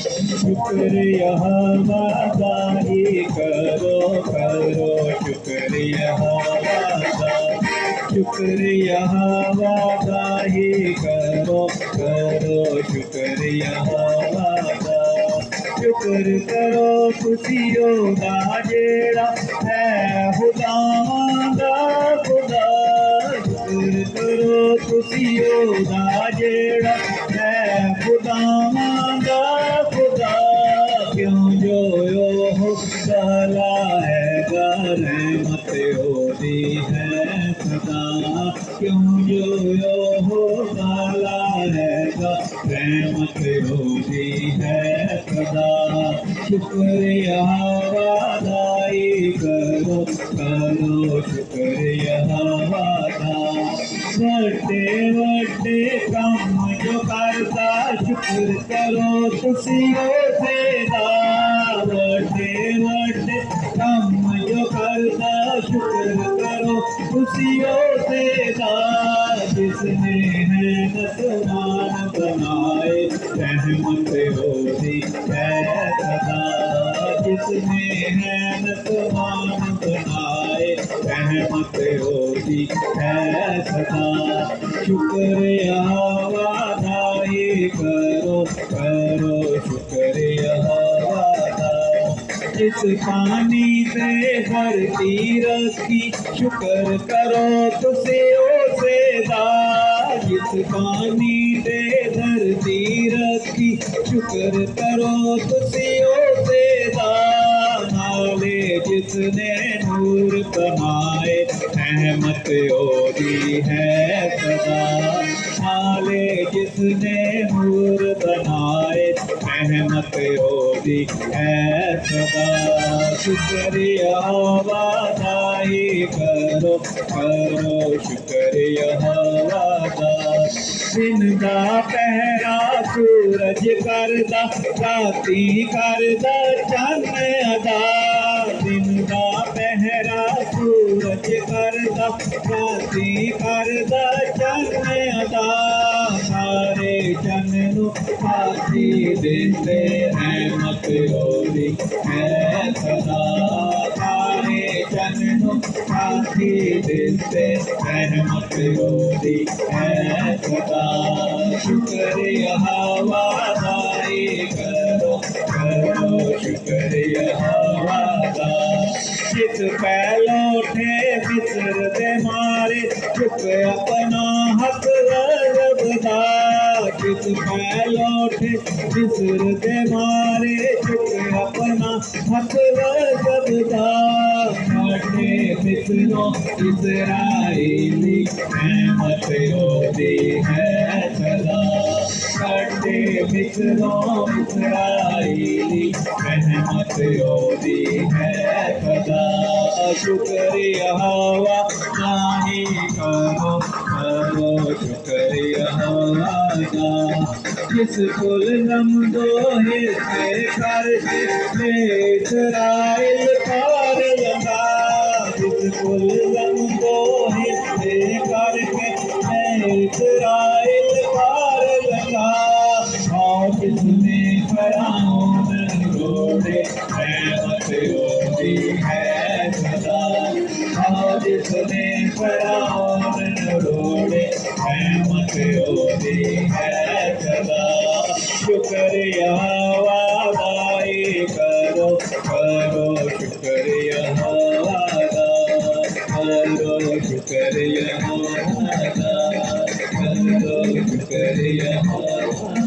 शुक्रिया वादाई करो करो शुक्रिया वादा शुक्रिया वादाई करो करो शुक्रिया वादा शुक्र करो खुशियों दा जेड़ा है खुदावां दा खुदा शुक्र करो खुशियों दा जेड़ा है खुदावां दा खुदा क्यों जो हो साला है रहमत होती है सदा क्यों जो हो साला है रहमत होती है सदा शुक्रिया वादाई करो करो शुक्रिया वादा वड्डे वड्डे काम जो करता शुक्र करो तुसी सेदा वड्डे वड्डे काम जो करता शुक्र करो तुसी सेदा जिसने है नसमान बनाए रहमत होती है सदा जिसने है नसमान बनाए रहमत होती है सदा शुक्रिया वादाई करो करो शुक्रिया वादा जिस पानी से धरती रखी शुक्र करो तुसे सेदा जिस पानी से धरती रखी शुक्र करो तुसे सेदा नाले जिसने नूर बनाए रहमत होती है सदा नाले जिसने नूर बनाए रहमत होती है सदा शुक्रिया वादाई करो करो शुक्रिया वादा दिन का पहरा सूरज करदा राती करदा चन्न अदा दिन का पहरा सूरज करदा राती करदा चन्न अदा सारे चन्न नू फासी देते रहमत होती है सदा सारे चन्न नू फासी देते रहमत होती है सदा शुक्रिया वादाई करो करो शुक्रिया वादा जिस पहलो उठे बिसर दे मारे चुप अपना हक रबदा जिस पहलो उठे बिसर दे मारे चुप अपना हक रबदा साढ़े बिसरो इसराइली रहमत होती है सदा साढ़े बिसरो इसराइली रहमत होती है सदा शुक्रिया वादाई करो करो शुक्रिया वादा जिस कुल नमदो हिस्से करके इसराइल पार लगा जिस कुल नमदो हिस्से करके इसराइल पार लगा और जिसने फरौन रोड़े रहमत होती है सदा और जिसने फरौन रोड़े रहमत होती है सदा शुक्रिया वादाई करो करो शुक्रिया वादा करो शुक्रिया वादा करो शुक्रिया वादा